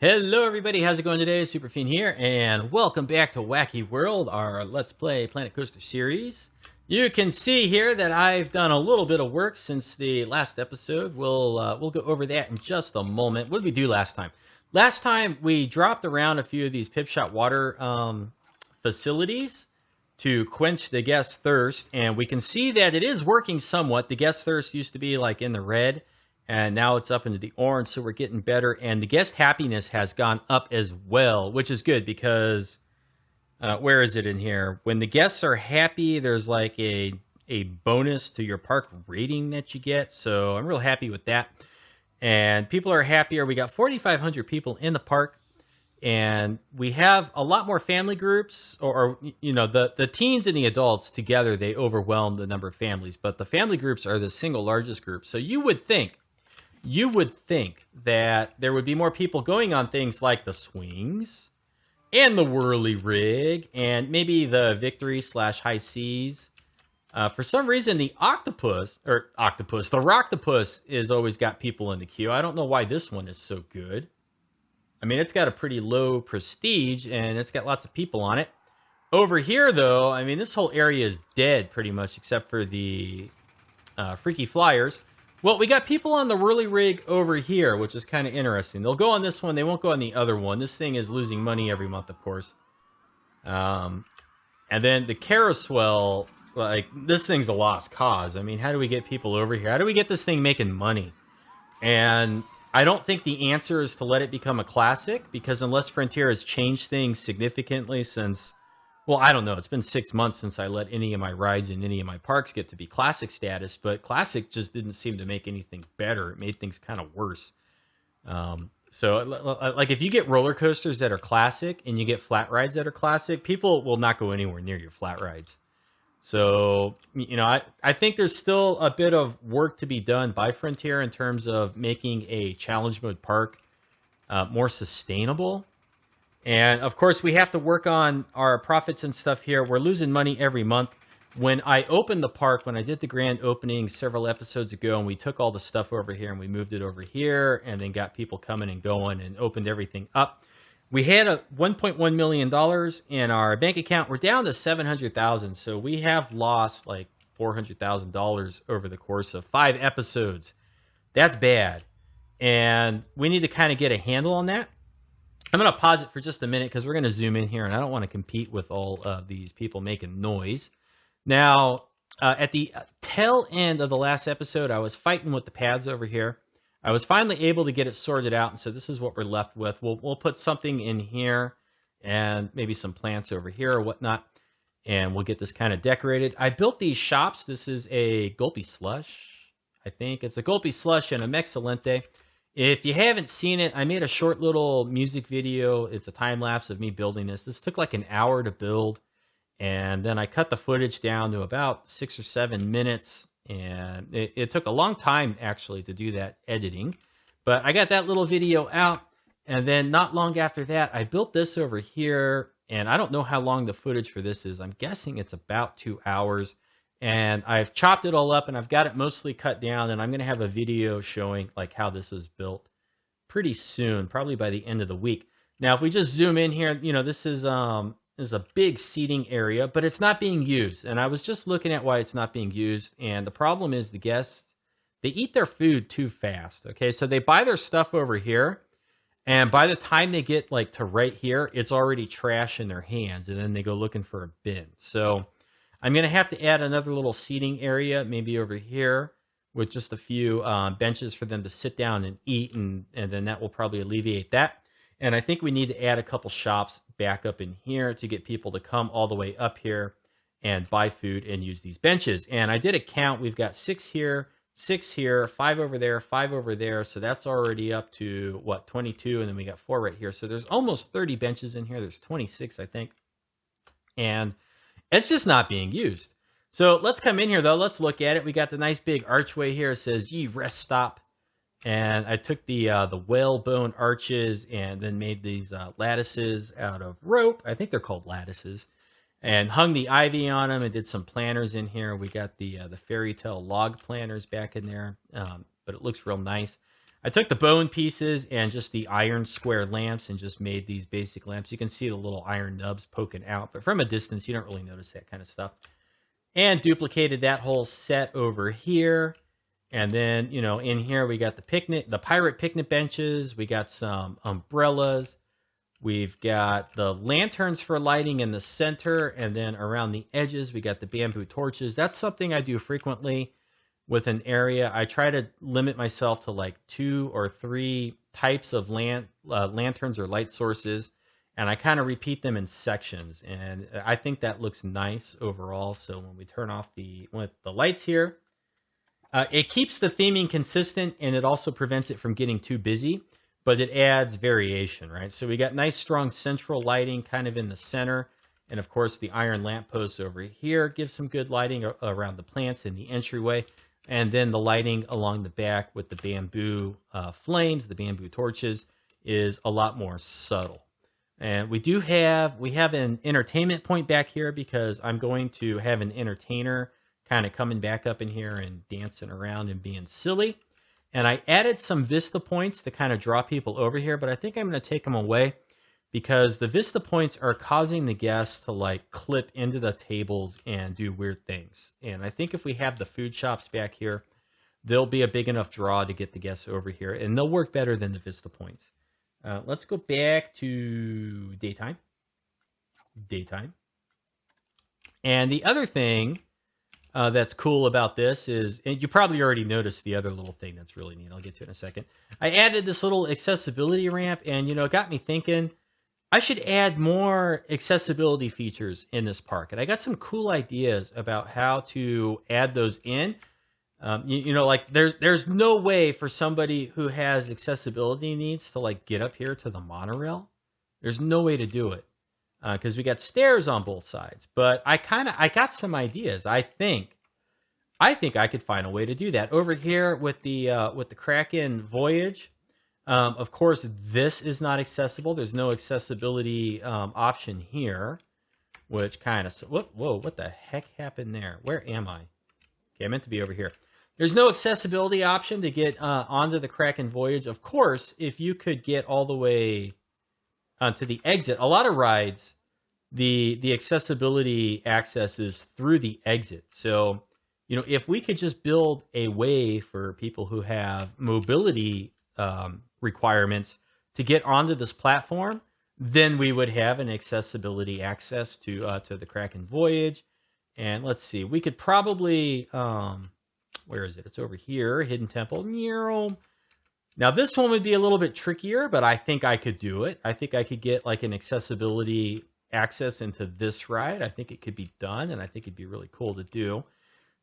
Hello everybody, how's it going today? Superfiend here, and welcome back to Whacky World, our Let's Play Planet Coaster series. You can see here that I've done a little bit of work since the last episode. We'll go over that in just a moment. What did we do last time? Last time we dropped around a few of these pip shot water facilities to quench the guest thirst, and we can see that it is working somewhat. The guest thirst used to be like in the red, and now it's up into the orange, so we're getting better. And the guest happiness has gone up as well, which is good because, where is it in here? When the guests are happy, there's like a bonus to your park rating that you get. So I'm real happy with that. And people are happier. We got 4,500 people in the park. And we have a lot more family groups, or you know, the teens and the adults together, they overwhelm the number of families. But the family groups are the single largest group. So you would think that there would be more people going on things like the swings and the whirly rig and maybe the victory / high seas. For some reason, the Rocktopus is always got people in the queue. I don't know why this one is so good. I mean, it's got a pretty low prestige and it's got lots of people on it. Over here, though, I mean, this whole area is dead pretty much except for the Freaky Flyers. Well, we got people on the whirly rig over here, which is kind of interesting. They'll go on this one. They won't go on the other one. This thing is losing money every month, of course. And then the carousel, like, this thing's a lost cause. I mean, how do we get people over here? How do we get this thing making money? And I don't think the answer is to let it become a classic, because unless Frontier has changed things significantly since... Well, I don't know. It's been 6 months since I let any of my rides in any of my parks get to be classic status, but classic just didn't seem to make anything better. It made things kind of worse. So, like, if you get roller coasters that are classic and you get flat rides that are classic, people will not go anywhere near your flat rides. So, you know, I think there's still a bit of work to be done by Frontier in terms of making a challenge mode park more sustainable. And, of course, we have to work on our profits and stuff here. We're losing money every month. When I opened the park, when I did the grand opening several episodes ago, and we took all the stuff over here and we moved it over here and then got people coming and going and opened everything up, we had a $1.1 million in our bank account. We're down to $700,000. So we have lost like $400,000 over the course of 5 episodes. That's bad. And we need to kind of get a handle on that. I'm going to pause it for just a minute because we're going to zoom in here, and I don't want to compete with all of these people making noise. Now, at the tail end of the last episode, I was fighting with the pads over here. I was finally able to get it sorted out, and so this is what we're left with. We'll put something in here and maybe some plants over here or whatnot, and we'll get this kind of decorated. I built these shops. This is a Gulpy Slush, I think. It's a Gulpy Slush and a Mexilente. If you haven't seen it, I made a short little music video. It's a time-lapse of me building this. This took like an hour to build, and then I cut the footage down to about 6 or 7 minutes, and it took a long time, actually, to do that editing. But I got that little video out, and then not long after that, I built this over here, and I don't know how long the footage for this is. I'm guessing it's about 2 hours. And I've chopped it all up, and I've got it mostly cut down, and I'm going to have a video showing like how this was built pretty soon, probably by the end of the week. Now, if we just zoom in here, you know, this is a big seating area, but it's not being used. And I was just looking at why it's not being used, and the problem is the guests, they eat their food too fast, okay? So they buy their stuff over here, and by the time they get like to right here, it's already trash in their hands, and then they go looking for a bin. So I'm going to have to add another little seating area, maybe over here, with just a few benches for them to sit down and eat, and then that will probably alleviate that. And I think we need to add a couple shops back up in here to get people to come all the way up here and buy food and use these benches. And I did a count. We've got 6 here, 6 here, 5 over there, 5 over there. So that's already up to, what, 22, and then we got 4 right here. So there's almost 30 benches in here. There's 26, I think. And it's just not being used. So let's come in here, though. Let's look at it. We got the nice big archway here. It says, "Ye rest stop." And I took the whalebone arches and then made these lattices out of rope. I think they're called lattices. And hung the ivy on them and did some planters in here. We got the fairy tale log planters back in there. But it looks real nice. I took the bone pieces and just the iron square lamps and just made these basic lamps. You can see the little iron nubs poking out, but from a distance, you don't really notice that kind of stuff. And duplicated that whole set over here. And then, you know, in here we got the pirate picnic benches. We got some umbrellas. We've got the lanterns for lighting in the center. And then around the edges, we got the bamboo torches. That's something I do frequently with an area. I try to limit myself to like 2 or 3 types of lanterns or light sources. And I kind of repeat them in sections. And I think that looks nice overall. So when we turn off the lights here, it keeps the theming consistent, and it also prevents it from getting too busy, but it adds variation, right? So we got nice, strong central lighting kind of in the center. And of course, the iron lampposts over here give some good lighting around the plants in the entryway. And then the lighting along the back with the bamboo flames, the bamboo torches, is a lot more subtle. And we have an entertainment point back here because I'm going to have an entertainer kind of coming back up in here and dancing around and being silly. And I added some Vista points to kind of draw people over here, but I think I'm going to take them away because the Vista points are causing the guests to like clip into the tables and do weird things. And I think if we have the food shops back here, they'll be a big enough draw to get the guests over here, and they'll work better than the Vista points. Let's go back to daytime. And the other thing that's cool about this is, and you probably already noticed the other little thing that's really neat. I'll get to it in a second. I added this little accessibility ramp, and you know, it got me thinking I should add more accessibility features in this park. And I got some cool ideas about how to add those in. You know, like there's no way for somebody who has accessibility needs to like get up here to the monorail. There's no way to do it. Because we got stairs on both sides, but I got some ideas. I think I could find a way to do that over here with the Kraken Voyage. Of course, this is not accessible. There's no accessibility option here, which kind of whoa, what the heck happened there? Where am I? Okay, I meant to be over here. There's no accessibility option to get onto the Kraken Voyage. Of course, if you could get all the way to the exit, a lot of rides, the accessibility access is through the exit. So, you know, if we could just build a way for people who have mobility requirements to get onto this platform, then we would have an accessibility access to the Kraken Voyage. And let's see, we could probably where is it? It's over here, Hidden Temple. Now, this one would be a little bit trickier, but I think I could do it. I think I could get like an accessibility access into this ride. I think it could be done, and I think it'd be really cool to do.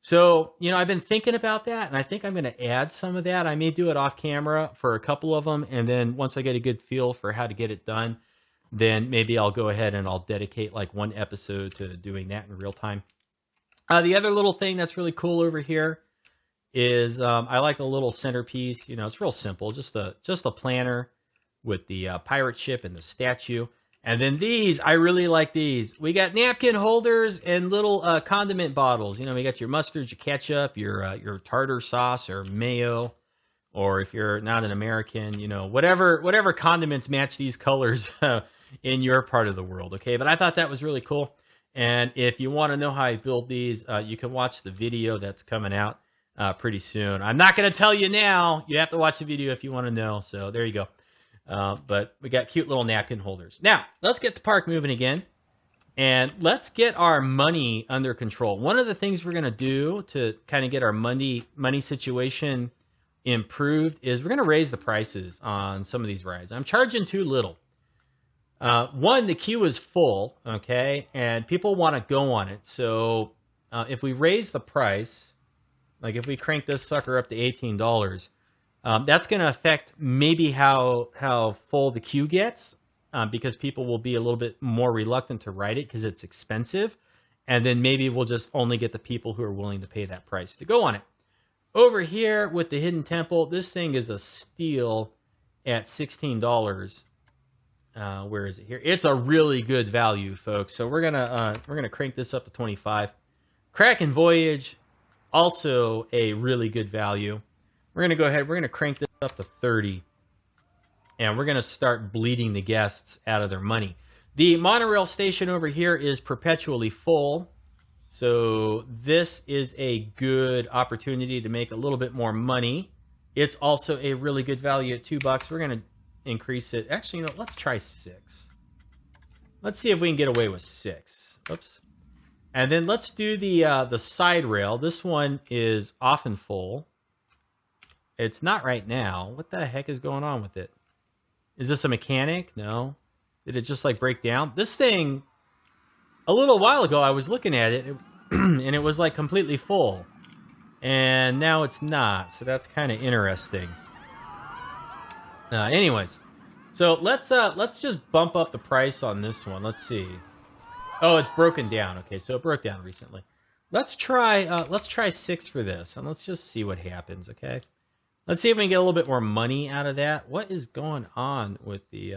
So, you know, I've been thinking about that, and I think I'm going to add some of that. I may do it off camera for a couple of them, and then once I get a good feel for how to get it done, then maybe I'll go ahead and I'll dedicate like one episode to doing that in real time. The other little thing that's really cool over here is I like the little centerpiece. You know, it's real simple, just a planner with the pirate ship and the statue. And then these, I really like these. We got napkin holders and little condiment bottles. You know, we got your mustard, your ketchup, your tartar sauce or mayo, or if you're not an American, you know, whatever condiments match these colors in your part of the world. Okay, but I thought that was really cool. And if you want to know how I build these, you can watch the video that's coming out pretty soon. I'm not going to tell you now. You have to watch the video if you want to know. So there you go. But we got cute little napkin holders. Now, let's get the park moving again. And let's get our money under control. One of the things we're going to do to kind of get our money situation improved is we're going to raise the prices on some of these rides. I'm charging too little. One, the queue is full, okay? And people want to go on it. So if we raise the price, like if we crank this sucker up to $18, that's going to affect maybe how full the queue gets, because people will be a little bit more reluctant to ride it because it's expensive. And then maybe we'll just only get the people who are willing to pay that price to go on it. Over here with the Hidden Temple, this thing is a steal at $16. Where is it here? It's a really good value, folks. So we're gonna crank this up to $25. Kraken Voyage, also a really good value. We're going to go ahead. We're going to crank this up to 30. And we're going to start bleeding the guests out of their money. The monorail station over here is perpetually full. So this is a good opportunity to make a little bit more money. It's also a really good value at $2. We're going to increase it. Actually, you know, let's try 6. Let's see if we can get away with 6. Oops. And then let's do the side rail. This one is often full. It's not right now. What the heck is going on with it? Is this a mechanic? No. Did it just like break down? This thing, a little while ago, I was looking at it, and it was like completely full. And now it's not. So that's kind of interesting. Anyways, so let's just bump up the price on this one. Let's see. Oh, it's broken down. Okay, so it broke down recently. Let's try 6 for this, and let's just see what happens. Okay. Let's see if we can get a little bit more money out of that. What is going on with the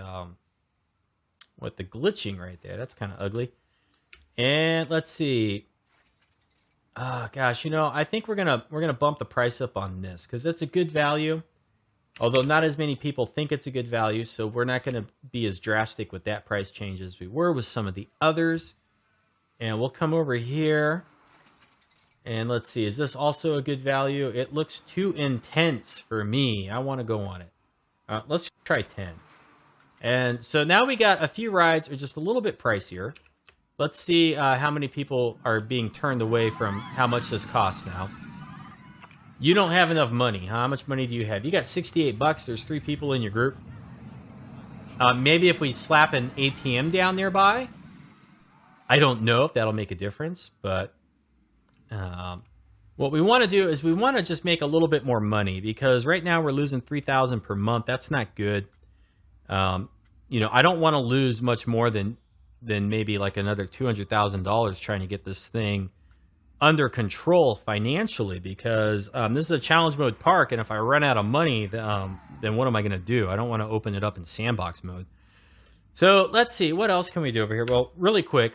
glitching right there? That's kind of ugly. And let's see. Oh gosh, you know, I think we're gonna bump the price up on this because it's a good value. Although not as many people think it's a good value, so we're not going to be as drastic with that price change as we were with some of the others. And we'll come over here. And let's see, is this also a good value? It looks too intense for me. I want to go on it. Let's try 10. And so now we got a few rides are just a little bit pricier. Let's see how many people are being turned away from how much this costs now. You don't have enough money. How much money do you have? You got $68. There's 3 people in your group. Maybe if we slap an ATM down nearby. I don't know if that'll make a difference, but what we want to do is we want to just make a little bit more money because right now we're losing $3,000 per month. That's not good. You know, I don't want to lose much more than maybe like another $200,000 trying to get this thing under control financially because this is a challenge mode park, and if I run out of money, then what am I going to do? I don't want to open it up in sandbox mode. So let's see, what else can we do over here? Well, really quick,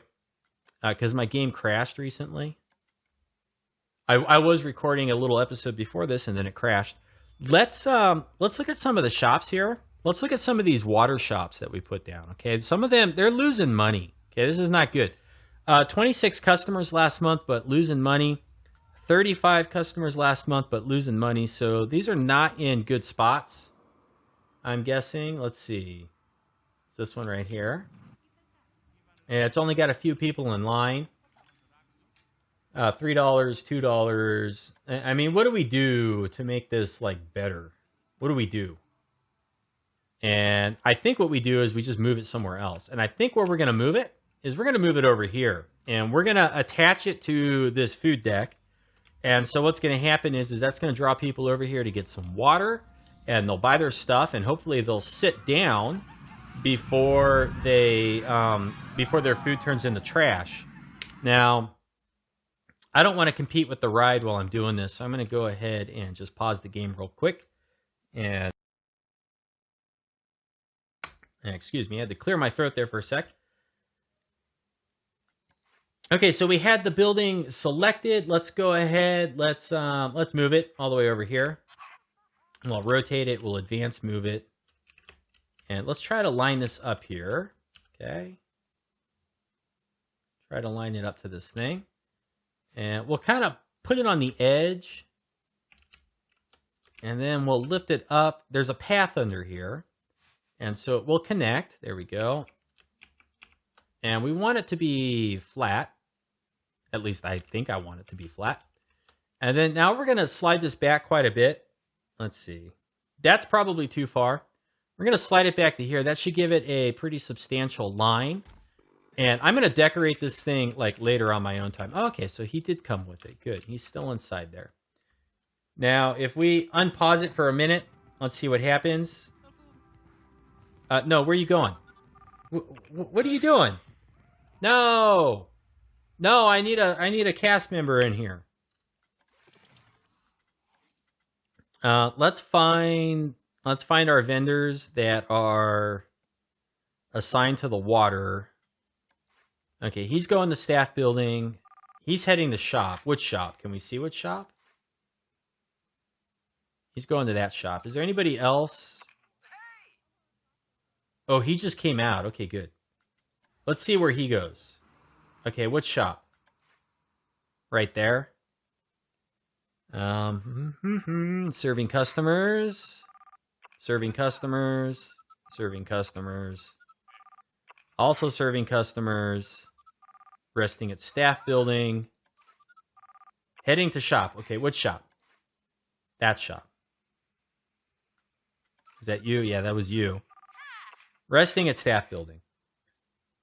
because my game crashed recently. I was recording a little episode before this, and then it crashed. Let's look at some of the shops here. Let's look at some of these water shops that we put down. Okay, some of them they're losing money. Okay, this is not good. 26 customers last month, but losing money. 35 customers last month, but losing money. So these are not in good spots, I'm guessing. Let's see. It's this one right here. And it's only got a few people in line. $3, $2. I mean, what do we do to make this, like, better? What do we do? And I think what we do is we just move it somewhere else. And I think where we're going to move it is we're going to move it over here. And we're going to attach it to this food deck. And so what's going to happen is that's going to draw people over here to get some water. And they'll buy their stuff. And hopefully they'll sit down before their food turns into trash. Now, I don't want to compete with the ride while I'm doing this. So I'm going to go ahead and just pause the game real quick. And excuse me, I had to clear my throat there for a sec. Okay, so we had the building selected. Let's go ahead. Let's move it all the way over here. We'll rotate it. We'll advance move it. And let's try to line this up here. Okay. Try to line it up to this thing. And we'll kind of put it on the edge. And then we'll lift it up. There's a path under here. And so it will connect. There we go. And we want it to be flat. At least I think I want it to be flat. And then now we're going to slide this back quite a bit. Let's see. That's probably too far. We're going to slide it back to here. That should give it a pretty substantial line. And I'm going to decorate this thing like later on my own time. Okay, so he did come with it. Good. He's still inside there. Now, if we unpause it for a minute, let's see what happens. No, where are you going? What are you doing? No. No, I need a cast member in here. Let's find our vendors that are assigned to the water. Okay, he's going to staff building. He's heading to shop. Which shop? Can we see which shop? He's going to that shop. Is there anybody else? Oh, he just came out. Okay, good. Let's see where he goes. Okay, what shop? Right there. Serving customers. Serving customers. Serving customers. Also serving customers. Resting at staff building. Heading to shop. Okay, what shop? That shop. Is that you? Yeah, that was you. Resting at staff building.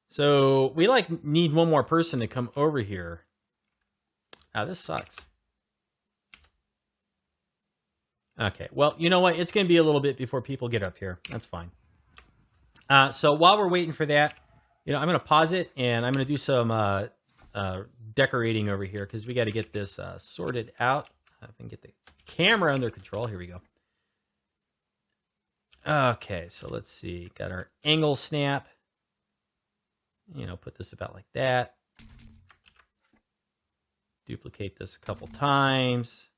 So we need one more person to come over here. Ah, this sucks. Okay, well, you know what? It's going to be a little bit before people get up here. That's fine. So while we're waiting for that, I'm going to pause it, and I'm going to do some decorating over here because we got to get this sorted out. I can get the camera under control. Here we go. Okay, so let's see. Got our angle snap. Put this about like that. Duplicate this a couple times.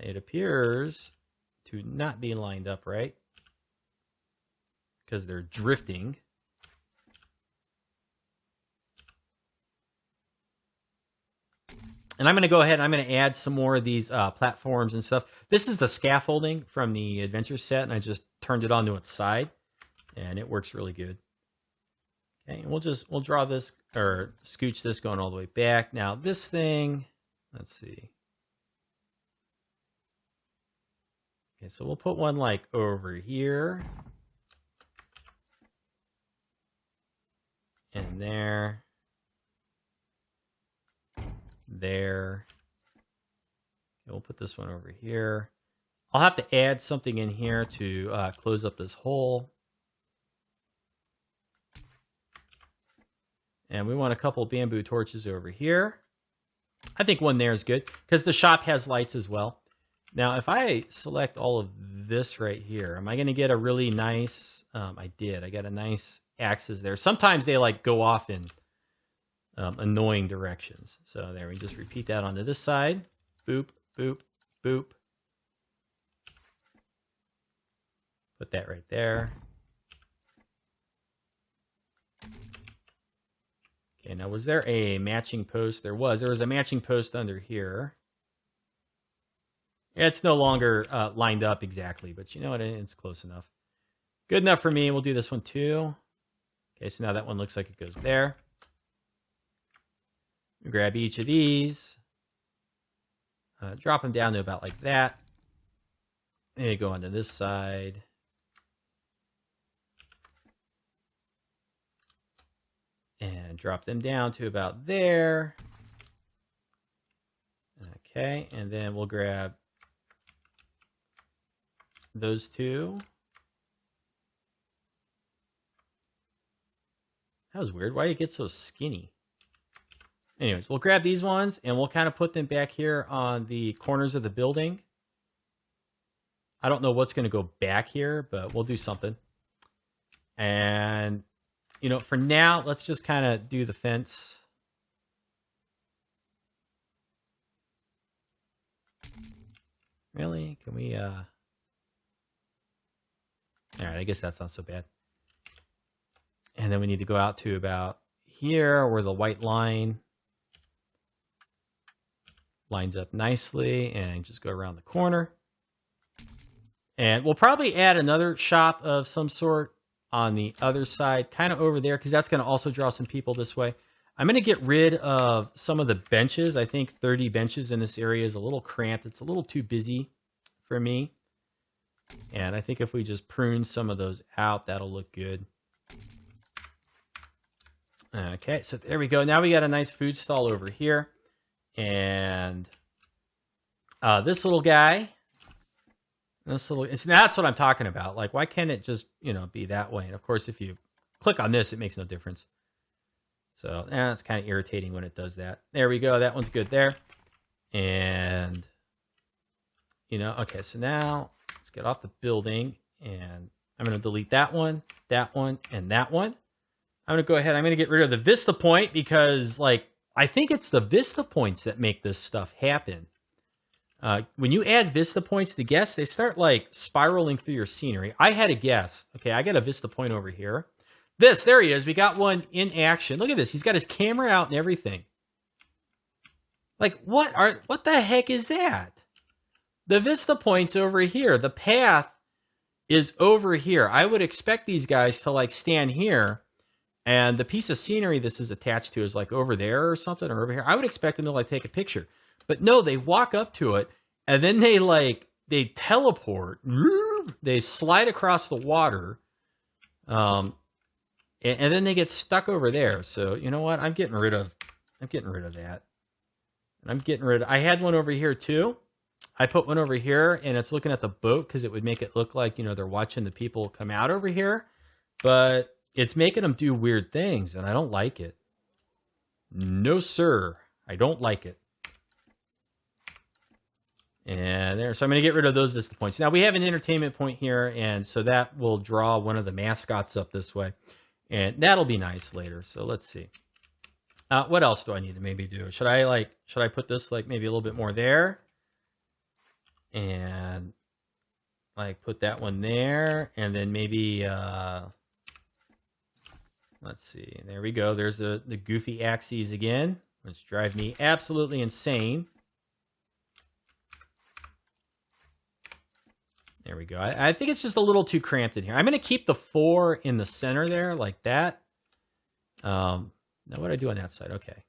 It appears to not be lined up right because they're drifting. And I'm going to go ahead and I'm going to add some more of these platforms and stuff. This is the scaffolding from the adventure set, and I just turned it onto its side, and it works really good. Okay, and we'll draw this or scooch this going all the way back. Now this thing, let's see. Okay, so we'll put one like over here. And there. There. Okay, we'll put this one over here. I'll have to add something in here to close up this hole. And we want a couple bamboo torches over here. I think one there is good because the shop has lights as well. Now, if I select all of this right here, am I going to get a really nice... I did. I got a nice axis there. Sometimes they go off in annoying directions. So there, we just repeat that onto this side. Boop, boop, boop. Put that right there. Okay, now was there a matching post? There was a matching post under here. It's no longer lined up exactly, but you know what? It's close enough. Good enough for me. We'll do this one too. Okay, so now that one looks like it goes there. Grab each of these. Drop them down to about like that. And you go onto this side. And drop them down to about there. Okay, and then we'll grab those two. That was weird. Why did it get so skinny? Anyways, we'll grab these ones and we'll kind of put them back here on the corners of the building. I don't know what's going to go back here, but we'll do something. And, for now, let's just kind of do the fence. Really? Can we, All right, I guess that's not so bad. And then we need to go out to about here where the white line lines up nicely and just go around the corner. And we'll probably add another shop of some sort on the other side, kind of over there, because that's going to also draw some people this way. I'm going to get rid of some of the benches. I think 30 benches in this area is a little cramped. It's a little too busy for me. And I think if we just prune some of those out, that'll look good. Okay, so there we go. Now we got a nice food stall over here. And this little guy, that's what I'm talking about. Why can't it just, be that way? And of course, if you click on this, it makes no difference. So it's kind of irritating when it does that. There we go. That one's good there. And, okay, so now let's get off the building. And I'm going to delete that one, and that one. I'm going to go ahead. I'm going to get rid of the Vista Point because, I think it's the Vista Points that make this stuff happen. When you add Vista points to guests, they start like spiraling through your scenery. I had a guest. Okay, I got a Vista point over here. There he is. We got one in action. Look at this. He's got his camera out and everything. Like, what the heck is that? The Vista point's over here. The path is over here. I would expect these guys to like stand here, and the piece of scenery this is attached to is like over there or something, or over here. I would expect them to like take a picture. But no, they walk up to it, and then they teleport. They slide across the water, and then they get stuck over there. So you know what? I'm getting rid of that. I had one over here too. I put one over here, and it's looking at the boat because it would make it look like, they're watching the people come out over here. But it's making them do weird things, and I don't like it. No, sir. I don't like it. And there, so I'm going to get rid of those Vista points. Now, we have an entertainment point here, and so that will draw one of the mascots up this way. And that'll be nice later. So let's see. What else do I need to maybe do? Should I put this like maybe a little bit more there? And like put that one there, and then maybe let's see. There we go. There's the goofy axes again, which drive me absolutely insane. There we go. I think it's just a little too cramped in here. I'm going to keep the 4 in the center there, like that. Now what do I do on that side? Okay.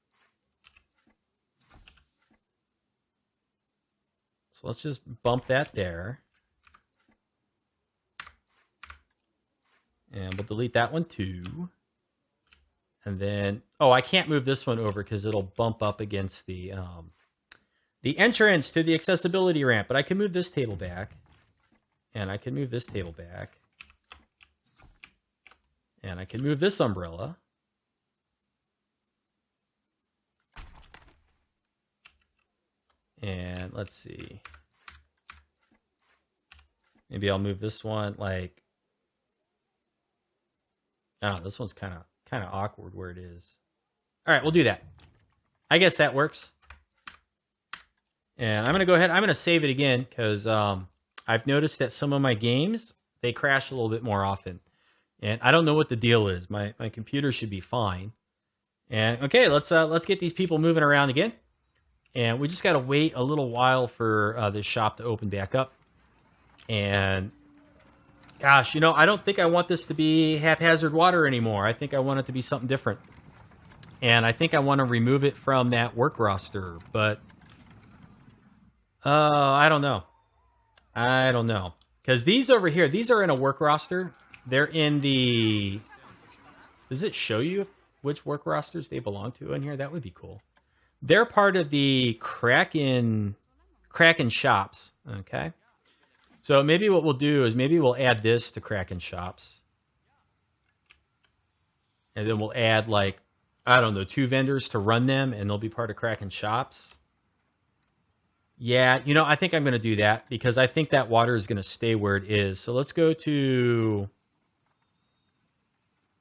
So let's just bump that there. And we'll delete that one too. And then, oh, I can't move this one over because it'll bump up against the entrance to the accessibility ramp. But I can move this table back. And I can move this table back. And I can move this umbrella. And let's see. Maybe I'll move this one like... Oh, this one's kind of awkward where it is. All right, we'll do that. I guess that works. And I'm going to go ahead. I'm going to save it again because I've noticed that some of my games, they crash a little bit more often. And I don't know what the deal is. My computer should be fine. And okay, let's get these people moving around again. And we just got to wait a little while for this shop to open back up. And gosh, I don't think I want this to be haphazard water anymore. I think I want it to be something different. And I think I want to remove it from that work roster. But I don't know. Because these over here, these are in a work roster. They're in the... Does it show you which work rosters they belong to in here? That would be cool. They're part of the Kraken shops, okay? So maybe what we'll do is maybe we'll add this to Kraken shops. And then we'll add like, I don't know, 2 vendors to run them, and they'll be part of Kraken shops. Yeah, I think I'm going to do that because I think that water is going to stay where it is. So let's go to...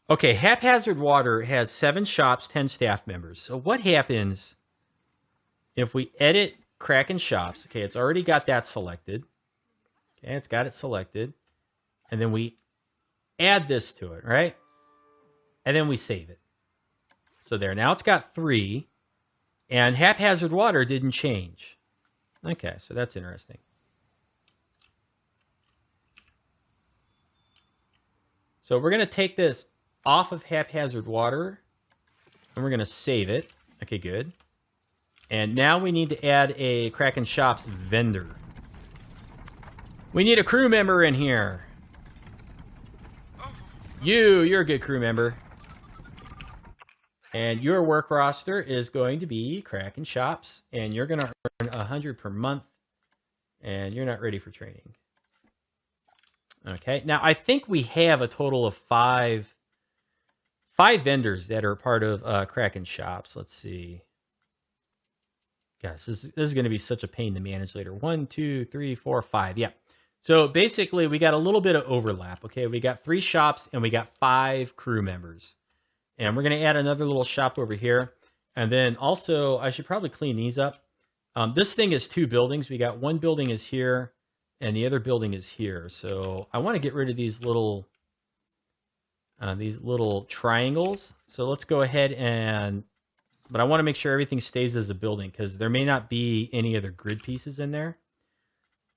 Okay, Haphazard Water has 7 shops, 10 staff members. So what happens if we edit Kraken shops? Okay, it's already got that selected. Okay, it's got it selected. And then we add this to it, right? And then we save it. So there, now it's got 3. And Haphazard Water didn't change. Okay, so that's interesting. So we're going to take this off of Haphazard Water, and we're going to save it. Okay, good. And now we need to add a Kraken Shops vendor. We need a crew member in here. You're a good crew member. And your work roster is going to be Kraken Shops, and you're going to earn 100 per month, and you're not ready for training. Okay, now I think we have a total of 5 vendors that are part of Kraken Shops. Let's see. Gosh, this is going to be such a pain to manage later. 1, 2, 3, 4, 5. Yeah. So basically, we got a little bit of overlap. Okay, we got 3 shops, and we got 5 crew members. And we're going to add another little shop over here. And then also, I should probably clean these up. This thing is 2 buildings. We got one building is here, and the other building is here. So I want to get rid of these little triangles. So let's go ahead and, but I want to make sure everything stays as a building because there may not be any other grid pieces in there.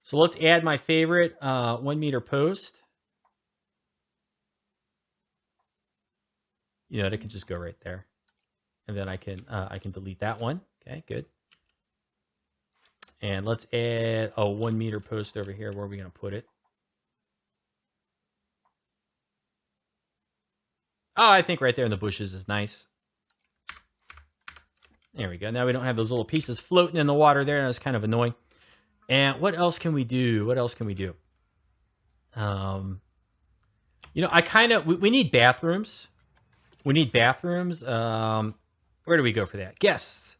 So let's add my favorite 1 meter post. You know, it can just go right there, and then I can delete that one. Okay, good. And let's add a 1 meter post over here. Where are we going to put it? Oh, I think right there in the bushes is nice. There we go. Now we don't have those little pieces floating in the water there. That's kind of annoying. And what else can we do? What else can we do? You know, we need bathrooms. We need bathrooms. Where do we go for that? Guests.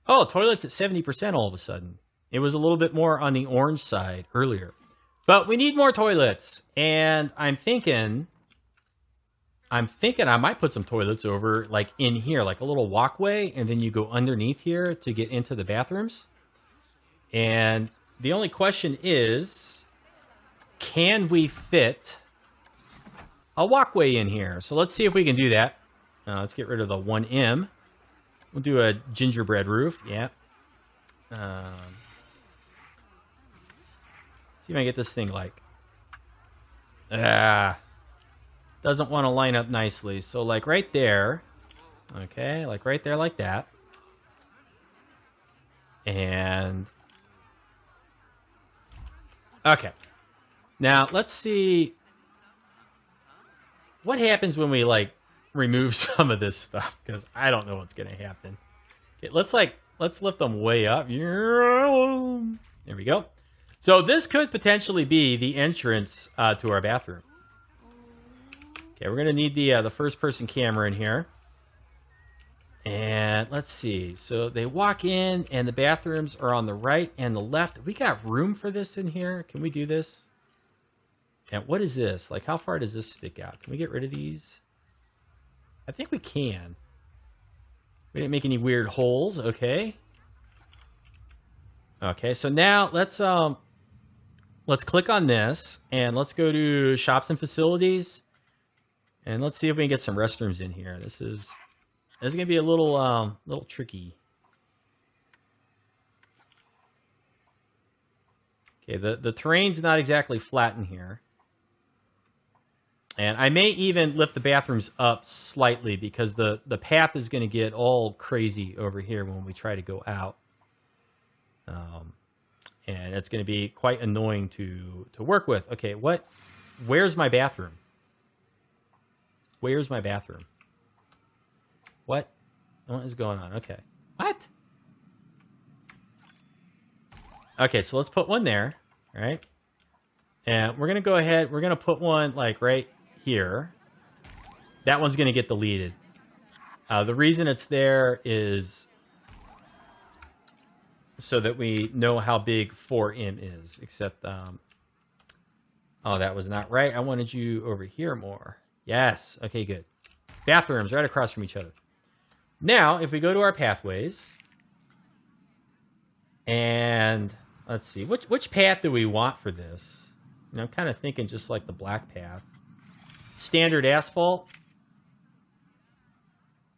Oh, toilets at 70% all of a sudden. It was a little bit more on the orange side earlier. But we need more toilets. And I'm thinking I might put some toilets over, like, in here, like a little walkway, and then you go underneath here to get into the bathrooms. And the only question is, can we fit a walkway in here? So let's see if we can do that. Let's get rid of the 1M. We'll do a gingerbread roof. Yeah. See if I can get this thing like... doesn't want to line up nicely. So like right there. Okay, like right there like that. And... okay. Now, let's see... what happens when we, like, remove some of this stuff? Because I don't know what's going to happen. Okay, let's lift them way up. There we go. So this could potentially be the entrance to our bathroom. Okay, we're going to need the first-person camera in here. And let's see. So they walk in, and the bathrooms are on the right and the left. We got room for this in here. Can we do this? And what is this? Like, how far does this stick out? Can we get rid of these? I think we can. We didn't make any weird holes. Okay. Okay, so now let's click on this, and let's go to shops and facilities, and let's see if we can get some restrooms in here. This is going to be a little tricky. Okay, the terrain's not exactly flat in here. And I may even lift the bathrooms up slightly because the path is going to get all crazy over here when we try to go out. And it's going to be quite annoying to work with. Okay, where's my bathroom? Where's my bathroom? What is going on? Okay. What? Okay, so let's put one there, right? And we're going to go ahead, we're going to put one like right here. That one's going to get deleted. The reason it's there is so that we know how big 4M is. Except, oh, that was not right. I wanted you over here more. Yes. Okay, good. Bathrooms right across from each other. Now, if we go to our pathways, and let's see, which path do we want for this? You know, I'm kind of thinking just like the black path. Standard asphalt.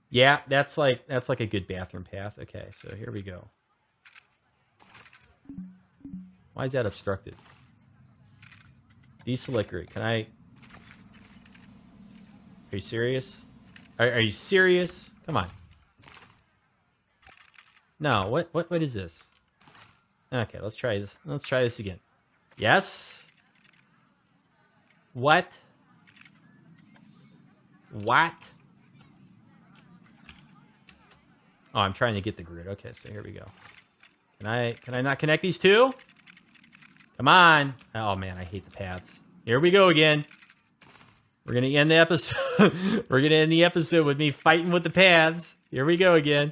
Yeah, that's like a good bathroom path. Okay, so here we go. Why is that obstructed? Deselect grid. Can I? Are you serious? Are you serious? Come on. No, what is this? Okay, let's try this. Let's try this again. Yes. What? What? Oh, I'm trying to get the grid. Okay, so here we go. Can I not connect these two? Come on. Oh man, I hate the paths. Here we go again. We're gonna end the episode. We're gonna end the episode with me fighting with the paths. Here we go again.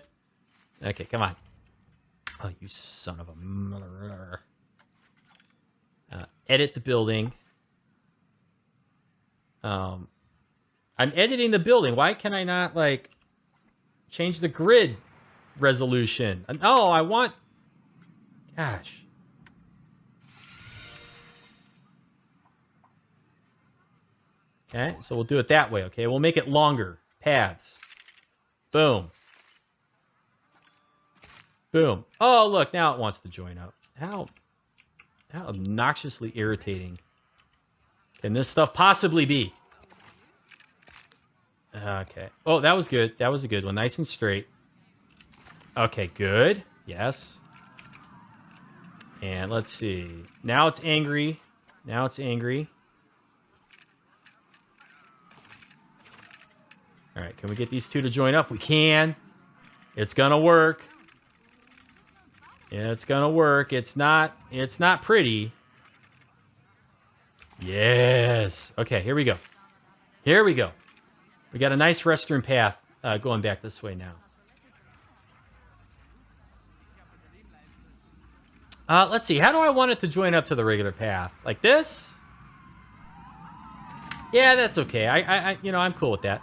Okay, come on. Oh, you son of a mother. Edit the building. I'm editing the building. Why can I not, like, change the grid resolution? Oh, I want Gosh. Okay, so we'll do it that way, okay? We'll make it longer. Paths. Boom. Boom. Oh, look, now it wants to join up. How obnoxiously irritating can this stuff possibly be? Okay. Oh, that was good. That was a good one. Nice and straight. Okay, good. Yes. And let's see. Now it's angry. Now it's angry. All right, can we get these two to join up? We can. It's gonna work. Yeah, it's gonna work. It's not pretty. Yes. Okay, here we go. Here we go. We got a nice restroom path going back this way now. Let's see. How do I want it to join up to the regular path? Like this? Yeah, that's okay. I'm cool with that.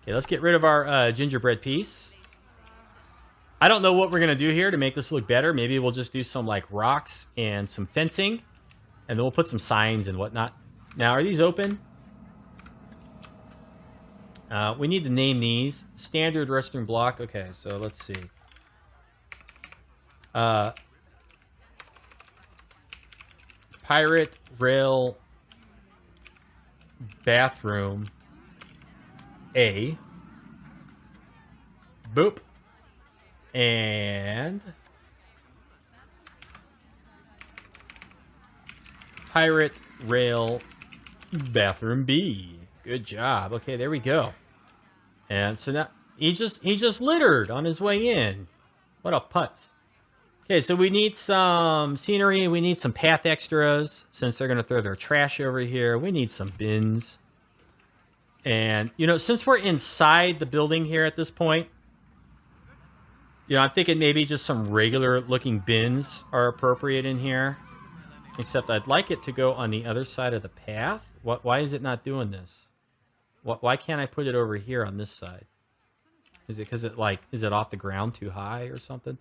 Okay, let's get rid of our gingerbread piece. I don't know what we're going to do here to make this look better. Maybe we'll just do some, like, rocks and some fencing. And then we'll put some signs and whatnot. Now, are these open? We need to name these. Standard restroom block. Okay, so let's see. Pirate Rail Bathroom A. Boop. And Pirate Rail Bathroom B. Good job. Okay, there we go. And so now he just littered on his way in. What a putz. Okay, so we need some scenery. We need some path extras since they're going to throw their trash over here. We need some bins. And, since we're inside the building here at this point, I'm thinking maybe just some regular looking bins are appropriate in here. Except I'd like it to go on the other side of the path. Why is it not doing this? Why can't I put it over here on this side? Is it because is it off the ground too high or something?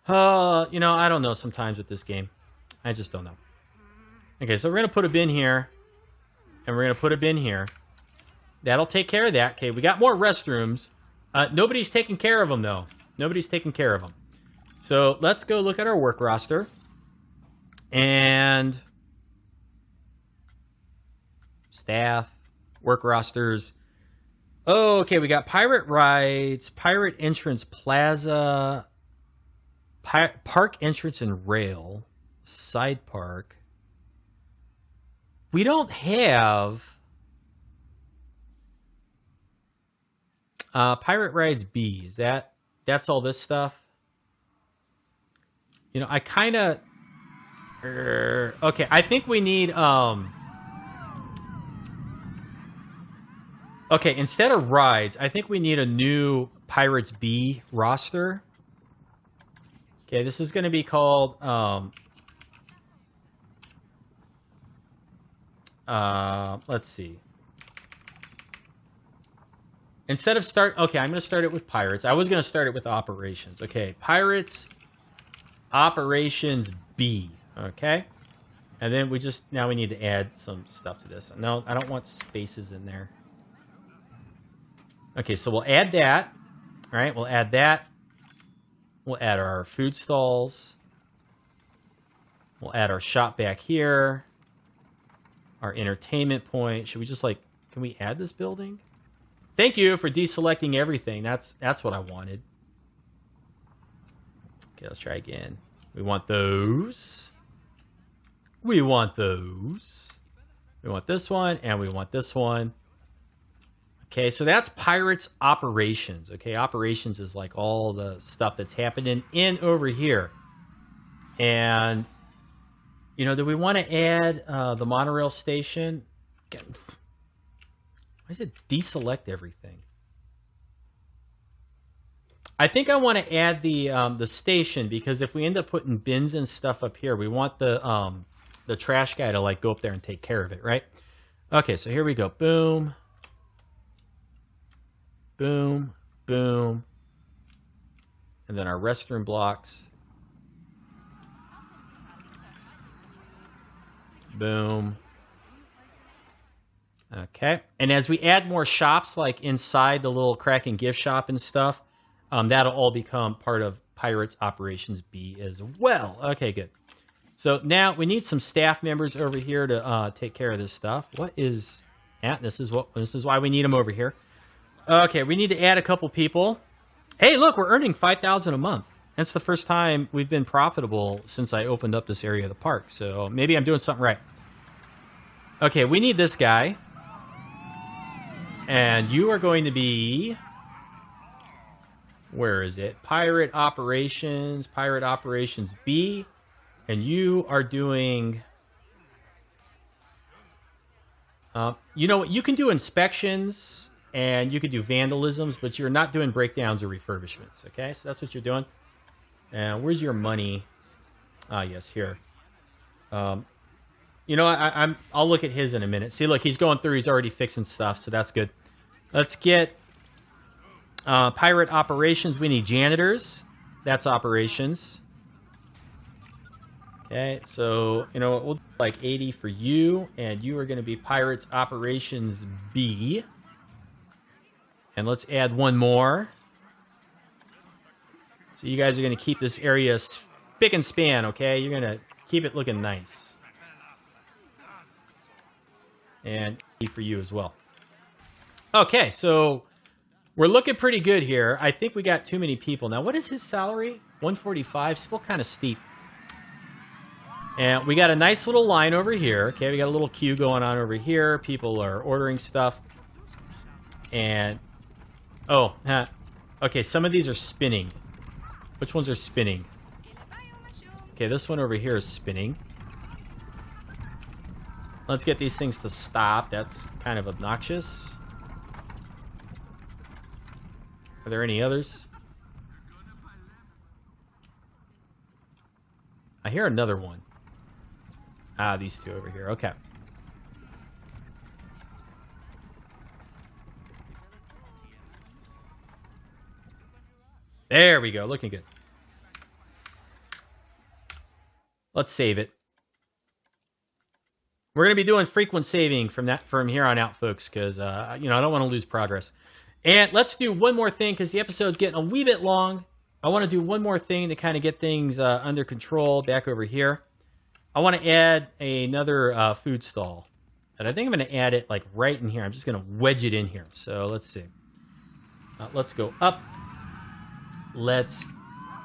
I don't know sometimes with this game. I just don't know. Okay, so we're going to put a bin here. And we're going to put a bin here. That'll take care of that. Okay, we got more restrooms. Nobody's taking care of them, though. Nobody's taking care of them. So let's go look at our work roster. And staff, work rosters. Oh, okay, we got Pirate Rides, Pirate Entrance Plaza, Park Entrance and Rail, Side Park. We don't have Pirate Rides B. That's all this stuff? I kind of... okay, I think we need... okay, instead of rides, I think we need a new Pirates B roster. Okay, this is going to be called... let's see. Instead of okay, I'm going to start it with Pirates. I was going to start it with Operations. Okay, Pirates, Operations B. Okay, and then now we need to add some stuff to this. No, I don't want spaces in there. Okay, so we'll add that. All right, we'll add that. We'll add our food stalls. We'll add our shop back here. Our entertainment point. Should we just can we add this building? Thank you for deselecting everything. That's what I wanted. Okay, let's try again. We want those. We want those. We want this one, and we want this one. Okay, so that's Pirates Operations. Okay, Operations is like all the stuff that's happening in over here. And, do we want to add the monorail station? Why does it deselect everything? I think I want to add the station because if we end up putting bins and stuff up here, we want the trash guy to go up there and take care of it, right? Okay, so here we go. Boom. Boom. Boom. And then our restroom blocks. Boom. Okay. And as we add more shops, like inside the little Kraken gift shop and stuff, that'll all become part of Pirates Operations B as well. Okay, good. So now we need some staff members over here to take care of this stuff. What is... Yeah, this is why we need them over here. Okay, we need to add a couple people. Hey, look, we're earning $5,000 a month. That's the first time we've been profitable since I opened up this area of the park. So maybe I'm doing something right. Okay, we need this guy. And you are going to be... Where is it? Pirate Operations B. And you are doing... you know, you can do inspections and you can do vandalisms, but you're not doing breakdowns or refurbishments, okay? So that's what you're doing. And where's your money? Ah, yes, here. You know, I'll look at his in a minute. See, look, he's going through. He's already fixing stuff, so that's good. Let's get Pirate Operations. We need janitors. That's operations. Okay, so, you know, we'll do like 80 for you, and you are going to be Pirates Operations B. And let's add one more. So you guys are going to keep this area spick and span, okay? You're going to keep it looking nice. And E for you as well. Okay, so we're looking pretty good here. I think we got too many people. Now, what is his salary? 145, still kind of steep. And we got a nice little line over here. Okay, we got a little queue going on over here. People are ordering stuff. And, oh, okay, some of these are spinning. Which ones are spinning? Okay, this one over here is spinning. Let's get these things to stop. That's kind of obnoxious. Are there any others? I hear another one. Ah, these two over here. Okay. There we go. Looking good. Let's save it. We're going to be doing frequent saving from here on out, folks, because, you know, I don't want to lose progress. And let's do one more thing, because the episode's getting a wee bit long. I want to do one more thing to kind of get things under control back over here. I want to add another food stall. And I think I'm going to add it, like, right in here. I'm just going to wedge it in here. So, let's see. Let's go up. Let's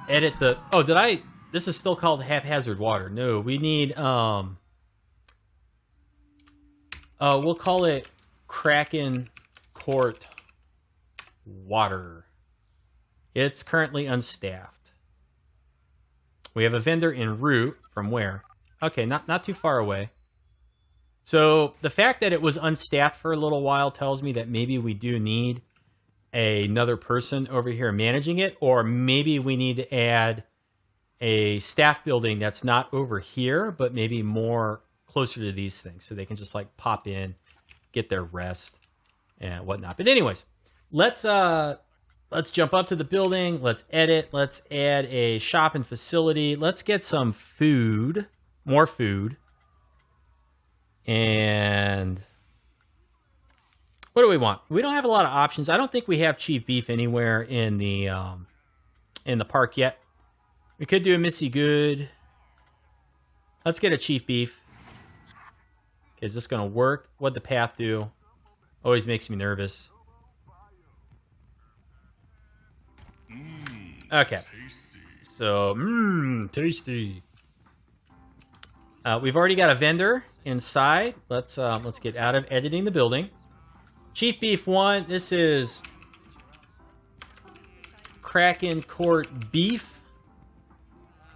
edit the... Oh, did I... This is still called haphazard water. No, we need... we'll call it Kraken Court Water. It's currently unstaffed. We have a vendor en route. From where? Okay, not too far away. So the fact that it was unstaffed for a little while tells me that maybe we do need another person over here managing it, or maybe we need to add a staff building that's not over here, but maybe more closer to these things, so they can just like pop in, get their rest, and whatnot. But anyways, let's jump up to the building. Let's edit. Let's add a shop and facility. Let's get some food, more food, and what do we want? We don't have a lot of options. I don't think we have chief beef anywhere in the park yet. We could do a Missy Good. Let's get a chief beef. Okay, is this going to work? What'd the path do? Always makes me nervous. Okay. So, tasty. We've already got a vendor inside. Let's get out of editing the building. Chief Beef 1, this is Kraken Court Beef.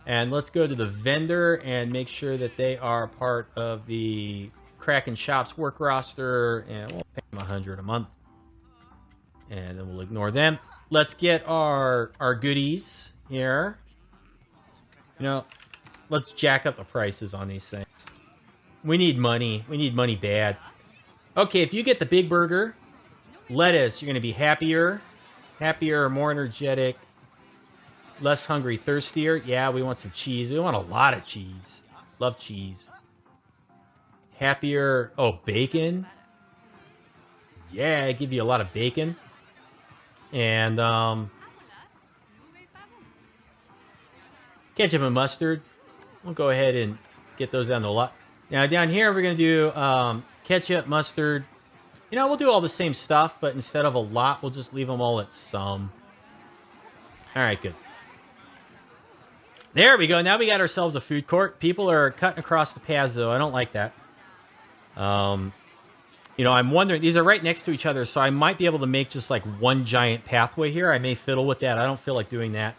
And let's go to the vendor and make sure that they are part of the Kraken Shop's work roster. And we'll pay them $100 a month. And then we'll ignore them. Let's get our goodies here. You know, let's jack up the prices on these things. We need money. We need money bad. Okay, if you get the big burger, lettuce, you're going to be happier, more energetic. Less hungry, thirstier. Yeah, we want some cheese. We want a lot of cheese. Love cheese. Happier. Oh, bacon. Yeah, give you a lot of bacon. And ketchup and mustard. We'll go ahead and get those down to a lot. Now down here we're going to do ketchup, mustard. You know, we'll do all the same stuff, but instead of a lot, we'll just leave them all at some. All right, good. There we go. Now we got ourselves a food court. People are cutting across the paths, though. I don't like that. You know, I'm wondering, these are right next to each other, so I might be able to make just like one giant pathway here. I may fiddle with that. I don't feel like doing that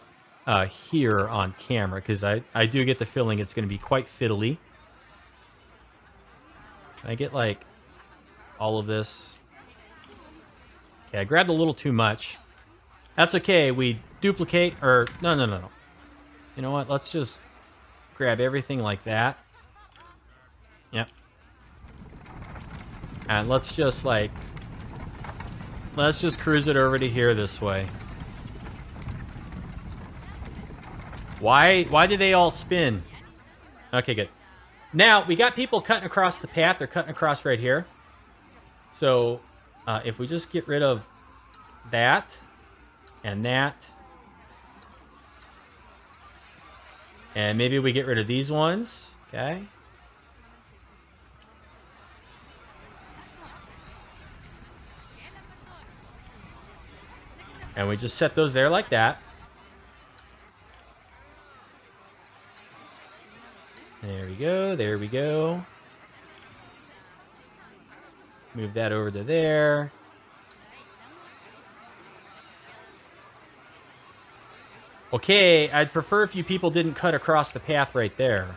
here on camera, because I do get the feeling it's going to be quite fiddly. Can I get like all of this? Okay, I grabbed a little too much. That's okay. We duplicate, or no. You know what? Let's just grab everything like that. Yep. And let's just cruise it over to here this way. Why did they all spin? Okay, good. Now, we got people cutting across the path. They're cutting across right here. So, if we just get rid of that and that, and maybe we get rid of these ones, okay? And we just set those there like that. There we go, there we go. Move that over to there. Okay, I'd prefer if you people didn't cut across the path right there.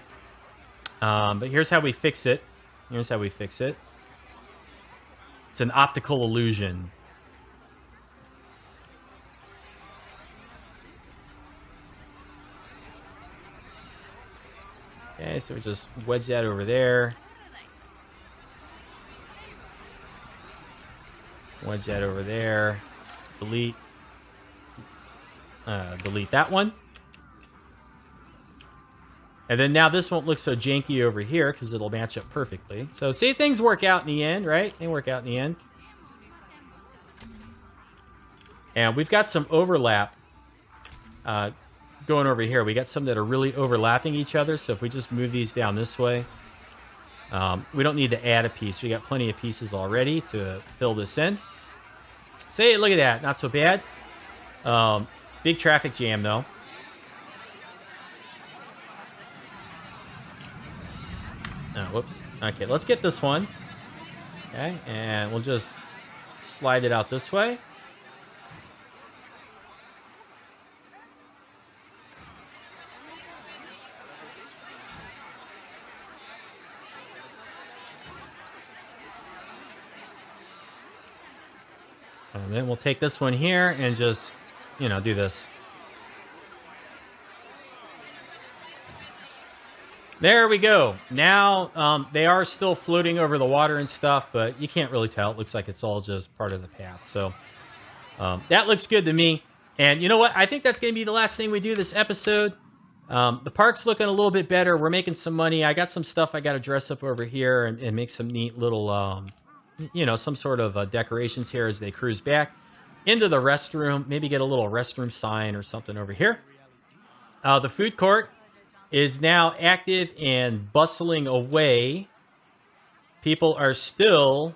But here's how we fix it. Here's how we fix it. It's an optical illusion. Okay, so we just wedge that over there. Wedge that over there. Delete. Delete that one. And then now this won't look so janky over here because it'll match up perfectly. So see, things work out in the end, right? They work out in the end. And we've got some overlap going over here. We got some that are really overlapping each other. So if we just move these down this way, we don't need to add a piece. We got plenty of pieces already to fill this in. See, look at that. Not so bad. Big traffic jam, though. Oh, whoops. Okay, let's get this one. Okay, and we'll just slide it out this way. And then we'll take this one here and just, you know, do this. There we go. Now, they are still floating over the water and stuff, but you can't really tell. It looks like it's all just part of the path. So, that looks good to me. And you know what? I think that's going to be the last thing we do this episode. The park's looking a little bit better. We're making some money. I got some stuff I got to dress up over here and make some neat little, you know, some sort of decorations here as they cruise back into the restroom. Maybe get a little restroom sign or something over here. The food court is now active and bustling away. People are still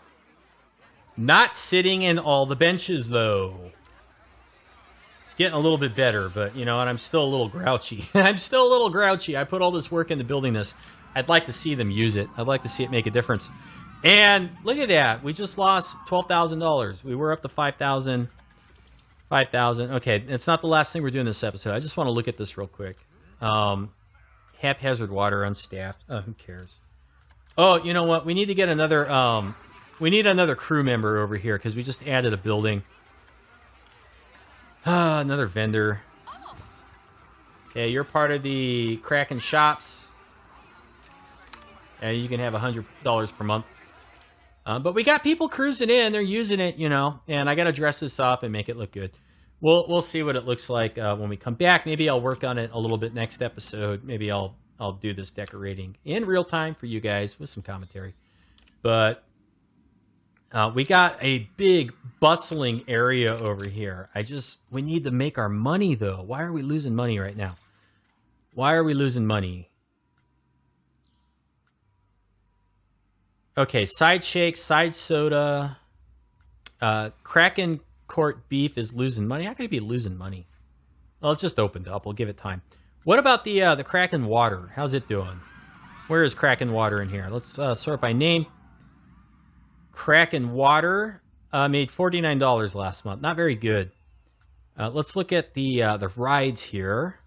not sitting in all the benches, though. It's getting a little bit better, but you know, and I'm still a little grouchy. I'm still a little grouchy. I put all this work into building this. I'd like to see them use it. I'd like to see it make a difference. And look at that. We just lost $12,000. We were up to 5,000. 5,000. Okay, it's not the last thing we're doing this episode. I just want to look at this real quick. Haphazard water, unstaffed. Who cares? Oh, you know what? We need to get another, we need another crew member over here because we just added a building. Another vendor. Okay, you're part of the Kraken shops. And you can have $100 per month. But we got people cruising in. They're using it, you know. And I got to dress this up and make it look good. We'll see what it looks like when we come back. Maybe I'll work on it a little bit next episode. Maybe I'll do this decorating in real time for you guys with some commentary. But we got a big bustling area over here. We need to make our money though. Why are we losing money right now? Why are we losing money? Okay, side shake, side soda, Kraken Court beef is losing money. How could it be losing money? Well, it's just opened up. We'll give it time. What about the Kraken water? How's it doing? Where is Kraken water in here? Let's sort by name. Kraken water made $49 last month. Not very good. Let's look at the rides here.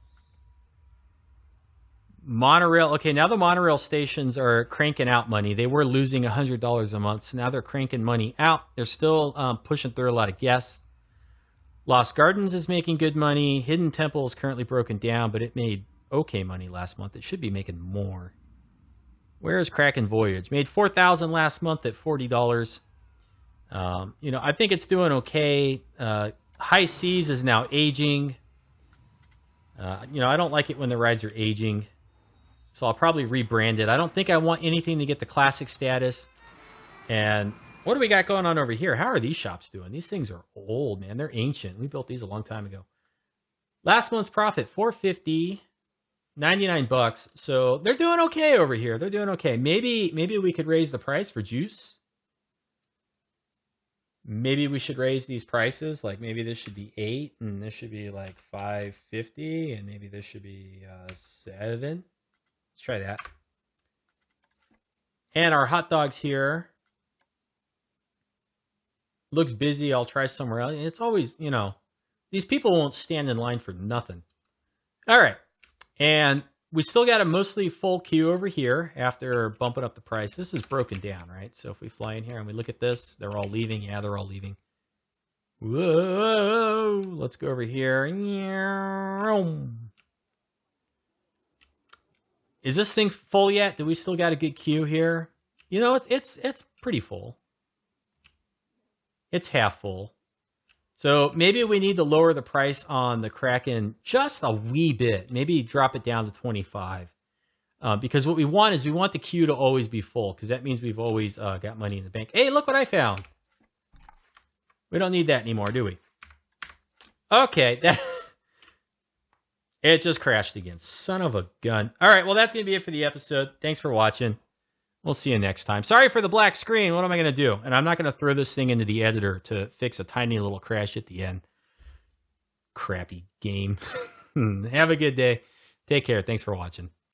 Monorail. Okay, now the monorail stations are cranking out money. They were losing $100 a month, so now they're cranking money out. They're still pushing through a lot of guests. Lost Gardens is making good money. Hidden Temple is currently broken down, but it made okay money last month. It should be making more. Where is Kraken Voyage? Made $4,000 last month at $40. I think it's doing okay. High Seas is now aging. I don't like it when the rides are aging. So I'll probably rebrand it. I don't think I want anything to get the classic status. And what do we got going on over here? How are these shops doing? These things are old, man. They're ancient. We built these a long time ago. Last month's profit, $450, $99. So they're doing okay over here. They're doing okay. Maybe we could raise the price for juice. Maybe we should raise these prices. Like maybe this should be $8 and this should be like $5.50 and maybe this should be $7. Let's try that. And our hot dogs here. Looks busy. I'll try somewhere else. It's always, these people won't stand in line for nothing. All right. And we still got a mostly full queue over here after bumping up the price. This is broken down, right? So if we fly in here and we look at this, they're all leaving. Yeah, they're all leaving. Whoa. Let's go over here. Is this thing full yet? Do we still got a good queue here? It's pretty full. It's half full. So maybe we need to lower the price on the Kraken just a wee bit. Maybe drop it down to 25. Because what we want is we want the queue to always be full. Because that means we've always got money in the bank. Hey, look what I found. We don't need that anymore, do we? Okay. It just crashed again. Son of a gun. All right, well, that's going to be it for the episode. Thanks for watching. We'll see you next time. Sorry for the black screen. What am I going to do? And I'm not going to throw this thing into the editor to fix a tiny little crash at the end. Crappy game. Have a good day. Take care. Thanks for watching.